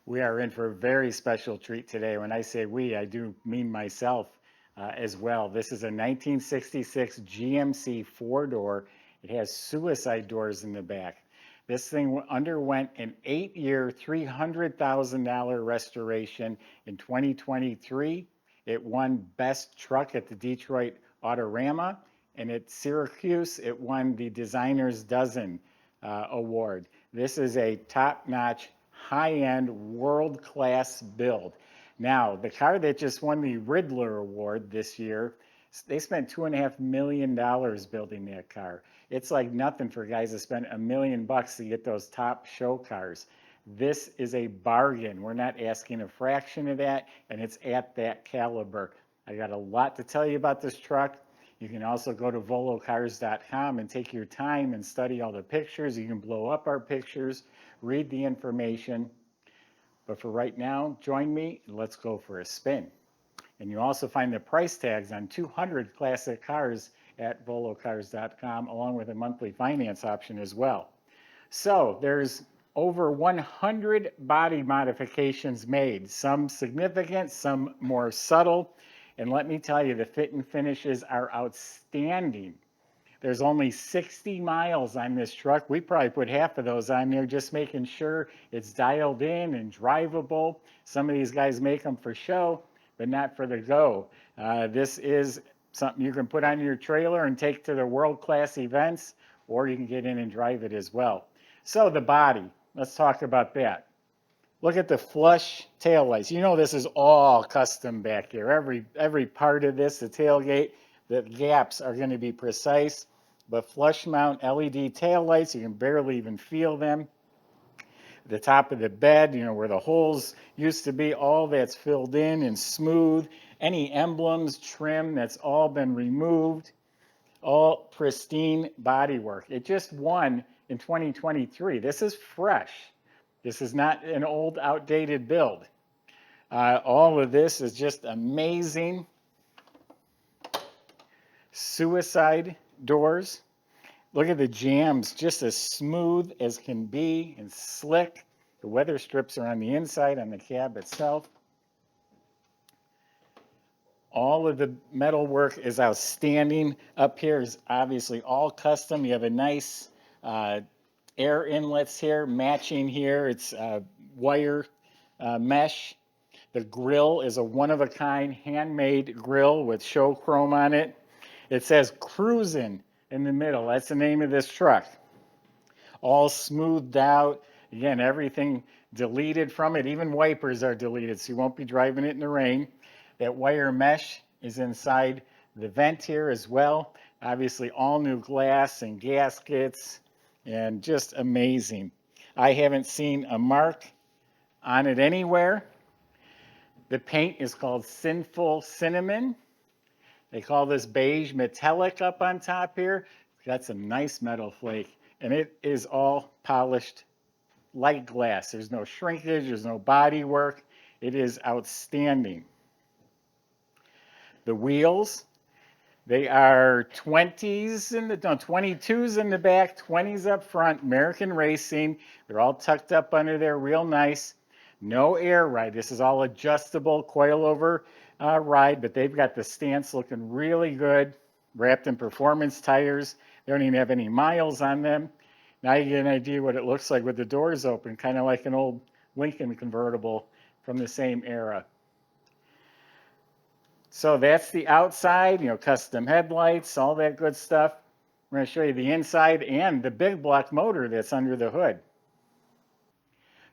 We are in for a very special treat today. When I say we, I do mean myself as well. This is a 1966 GMC four-door. It has suicide doors in the back. This thing underwent an 8-year, $300,000 restoration in 2023. It won Best Truck at the Detroit Autorama, and at Syracuse, it won the Designer's Dozen award. This is a top-notch, high-end, world-class build. Now, the car that just won the Riddler Award this year, they spent $2.5 million building that car. It's like nothing for guys that spend $1 million to get those top show cars. This is a bargain. We're not asking a fraction of that, and it's at that caliber. I got a lot to tell you about this truck. You can also go to volocars.com and take your time and study all the pictures. You can blow up our pictures, read the information. But for right now, join me and let's go for a spin. And you also find the price tags on 200 classic cars at volocars.com, along with a monthly finance option as well. So there's over 100 body modifications made, some significant, some more subtle. And let me tell you, the fit and finishes are outstanding. There's only 60 miles on this truck. We probably put half of those on there, just making sure it's dialed in and drivable. Some of these guys make them for show, but not for the go. This is something you can put on your trailer and take to the world-class events, or you can get in and drive it as well. So the body, let's talk about that. Look at the flush taillights. You know this is all custom back here. Every part of this, the tailgate, the gaps are going to be precise, but flush mount LED taillights, you can barely even feel them. The top of the bed, you know, where the holes used to be, all that's filled in and smooth. Any emblems, trim, that's all been removed. All pristine bodywork. It just won in 2023. This is fresh. This is not an old, outdated build. All of this is just amazing. Suicide doors. Look at the jambs, just as smooth as can be and slick. The weather strips are on the inside, on the cab itself. All of the metal work is outstanding. Up here is obviously all custom. You have a nice air inlets here, matching here. It's wire mesh. The grill is a one-of-a-kind handmade grill with show chrome on it. It says Crewzin in the middle. That's the name of this truck. All smoothed out. Again, everything deleted from it. Even wipers are deleted, so you won't be driving it in the rain. That wire mesh is inside the vent here as well. Obviously, all new glass and gaskets, and just amazing. I haven't seen a mark on it anywhere. The paint is called Sinful Cinnamon. They call this beige metallic up on top here. It's got some nice metal flake, and it is all polished like glass. There's no shrinkage, there's no body work. It is outstanding. The wheels, they are 22s in the back, 20s up front, American Racing. They're all tucked up under there real nice. No air ride. This is all adjustable coilover ride, but they've got the stance looking really good, wrapped in performance tires. They don't even have any miles on them. Now you get an idea what it looks like with the doors open, kind of like an old Lincoln convertible from the same era. So that's the outside, you know, custom headlights, all that good stuff. We're going to show you the inside and the big block motor that's under the hood.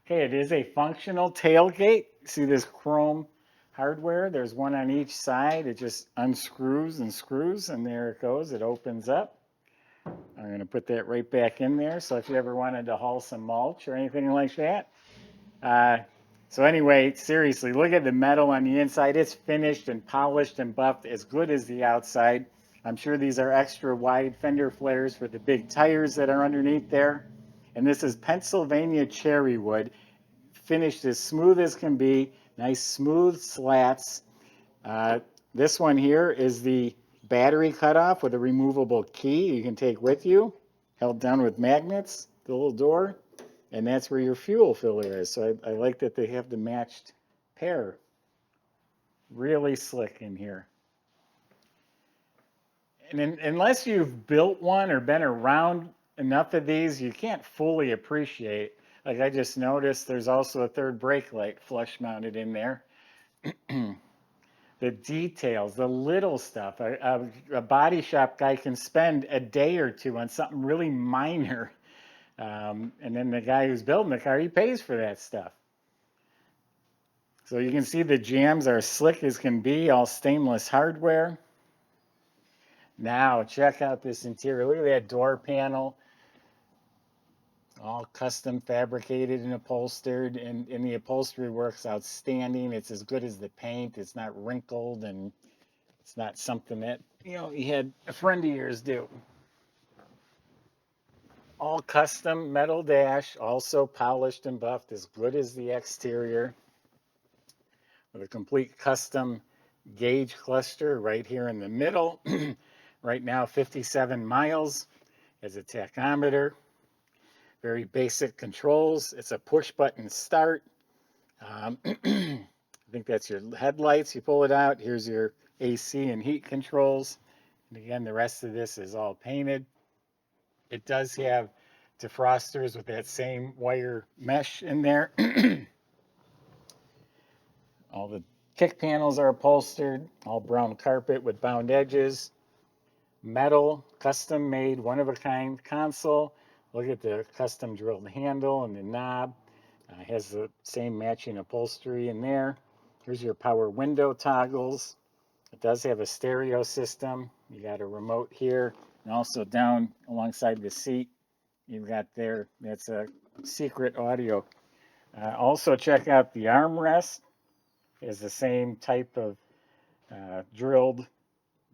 Okay, it is a functional tailgate. See this chrome hardware? There's one on each side. It just unscrews and screws, and there it goes. It opens up. I'm going to put that right back in there. So if you ever wanted to haul some mulch or anything like that. So anyway, seriously, look at the metal on the inside. It's finished and polished and buffed as good as the outside. I'm sure these are extra wide fender flares for the big tires that are underneath there. And this is Pennsylvania cherry wood, finished as smooth as can be. Nice smooth slats. This one here is the battery cutoff with a removable key you can take with you, held down with magnets, the little door. And that's where your fuel filler is. So I like that they have the matched pair. Really slick in here. And unless you've built one or been around enough of these, you can't fully appreciate. Like I just noticed there's also a third brake light flush mounted in there. The details, the little stuff. A body shop guy can spend a day or two on something really minor. And then the guy who's building the car, he pays for that stuff. So you can see the jambs are slick as can be, all stainless hardware. Now check out this interior. Look at that door panel. All custom fabricated and upholstered, and the upholstery works outstanding. It's as good as the paint. It's not wrinkled, and it's not something that, you had a friend of yours do. All custom metal dash, also polished and buffed, as good as the exterior, with a complete custom gauge cluster right here in the middle. Right now, 57 miles as a tachometer. Very basic controls. It's a push button start. I think that's your headlights. You pull it out. Here's your AC and heat controls. And again, the rest of this is all painted. It does have defrosters with that same wire mesh in there. All the kick panels are upholstered, all brown carpet with bound edges. Metal, custom made, one of a kind console. Look at the custom drilled handle and the knob. Has the same matching upholstery in there. Here's your power window toggles. It does have a stereo system. You got a remote here, and also down alongside the seat, you've got there, that's a secret audio. Also check out the armrest. It's the same type of drilled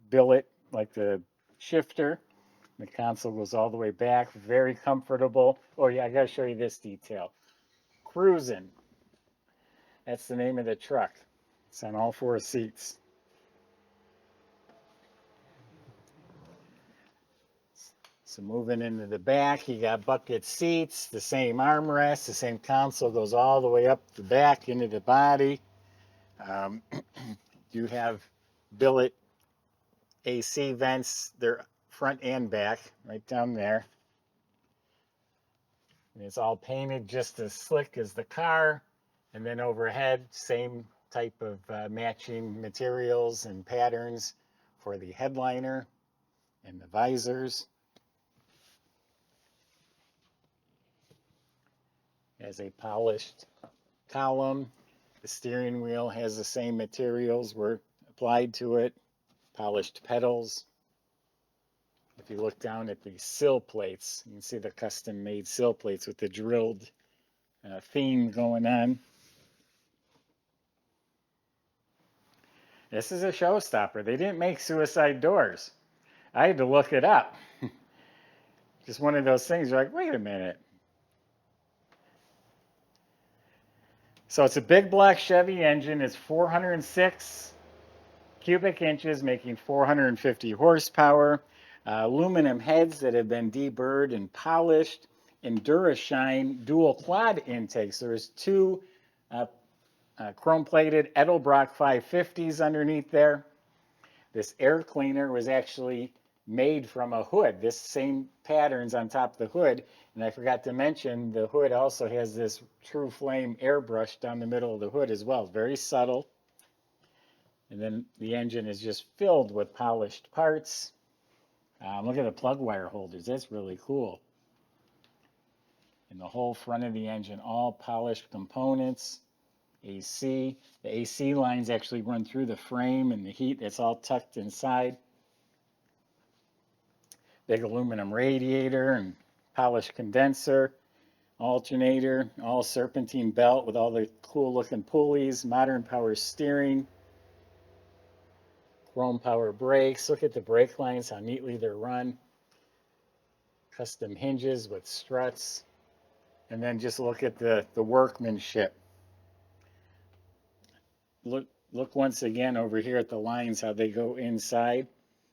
billet like the shifter. The console goes all the way back, very comfortable. Oh yeah, I gotta show you this detail. Crewzin. That's the name of the truck. It's on all four seats. So moving into the back, you got bucket seats, the same armrest, the same console goes all the way up the back into the body. You have billet AC vents, they're front and back, right down there. And it's all painted just as slick as the car. And then overhead, same type of matching materials and patterns for the headliner and the visors. As a polished column, the steering wheel has the same materials were applied to it, polished pedals. If you look down at the sill plates, you can see the custom made sill plates with the drilled theme going on. This is a showstopper. They didn't make suicide doors. I had to look it up. Just one of those things, you're like, wait a minute. So it's a big black Chevy engine. It's 406 cubic inches, making 450 horsepower. Aluminum heads that have been deburred and polished. Endurashine dual quad intakes. There's two chrome-plated Edelbrock 550s underneath there. This air cleaner was actually made from a hood. This same pattern's on top of the hood. And I forgot to mention, the hood also has this True Flame airbrush down the middle of the hood as well. It's very subtle. And then the engine is just filled with polished parts. Look at the plug wire holders. That's really cool. And the whole front of the engine, all polished components. AC. The AC lines actually run through the frame, and the heat that's all tucked inside. Big aluminum radiator and polished condenser, alternator, all serpentine belt with all the cool looking pulleys, modern power steering, chrome power brakes. Look at the brake lines, how neatly they're run. Custom hinges with struts. And then just look at the workmanship. Look once again over here at the lines, how they go inside.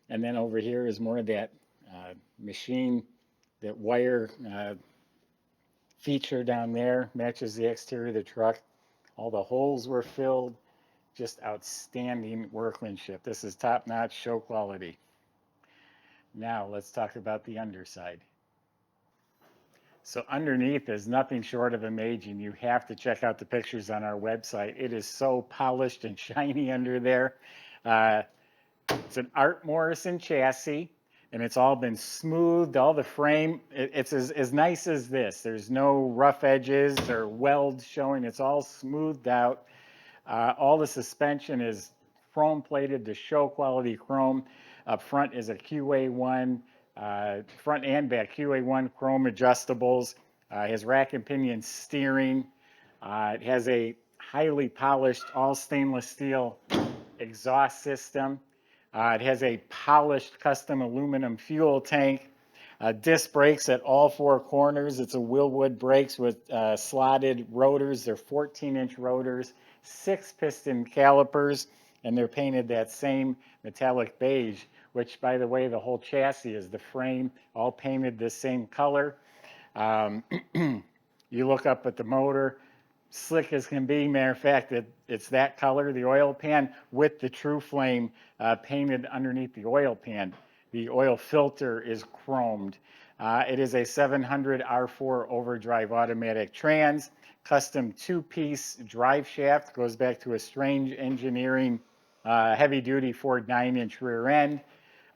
And then over here is more of that machine, that wire feature down there matches the exterior of the truck. All the holes were filled. Just outstanding workmanship. This is top-notch show quality. Now let's talk about the underside. So underneath is nothing short of amazing. You have to check out the pictures on our website. It is so polished and shiny under there. Uh, it's an Art Morrison chassis, and it's all been smoothed. All the frame, it's as nice as this. There's no rough edges or welds showing. It's all smoothed out. All the suspension is chrome plated to show quality chrome. Up front is a QA1, front and back QA1 chrome adjustables. It has rack and pinion steering. It has a highly polished all stainless steel exhaust system. It has a polished custom aluminum fuel tank. Disc brakes at all four corners. It's a Willwood brakes with slotted rotors. They're 14-inch rotors, 6-piston calipers, and they're painted that same metallic beige, which, by the way, the whole chassis is the frame, all painted this same color. You look up at the motor, slick as can be. Matter of fact, it's that color, the oil pan, with the True Flame painted underneath the oil pan. The oil filter is chromed. It is a 700 R4 overdrive automatic trans, custom two-piece drive shaft, goes back to a strange engineering heavy-duty Ford 9-inch rear end.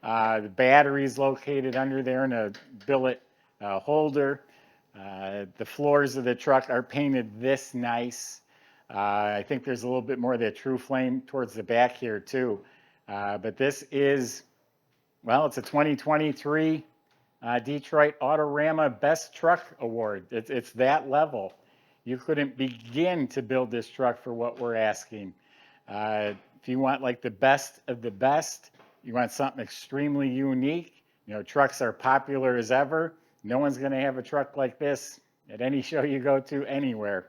The battery is located under there in a billet holder. The floors of the truck are painted this nice. I think there's a little bit more of that True Flame towards the back here too. But this is, well, it's a 2023 Detroit Autorama Best Truck Award. It's that level. You couldn't begin to build this truck for what we're asking. If you want like the best of the best, you want something extremely unique. You know, trucks are popular as ever. No one's going to have a truck like this at any show you go to anywhere.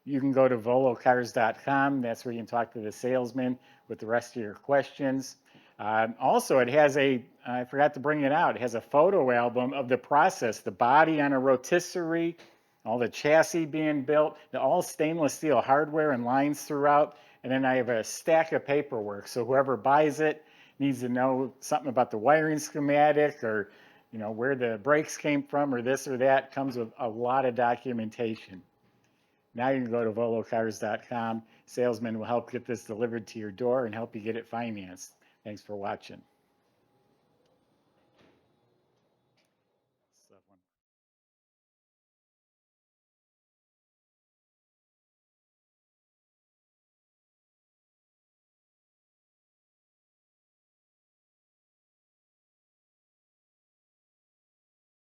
You can go to volocars.com. That's where you can talk to the salesman with the rest of your questions. Also, it has I forgot to bring it out, it has a photo album of the process, the body on a rotisserie, all the chassis being built, all stainless steel hardware and lines throughout. And then I have a stack of paperwork. So whoever buys it needs to know something about the wiring schematic or where the brakes came from or this or that. Comes with a lot of documentation. Now you can go to volocars.com. Salesman will help get this delivered to your door and help you get it financed. Thanks for watching.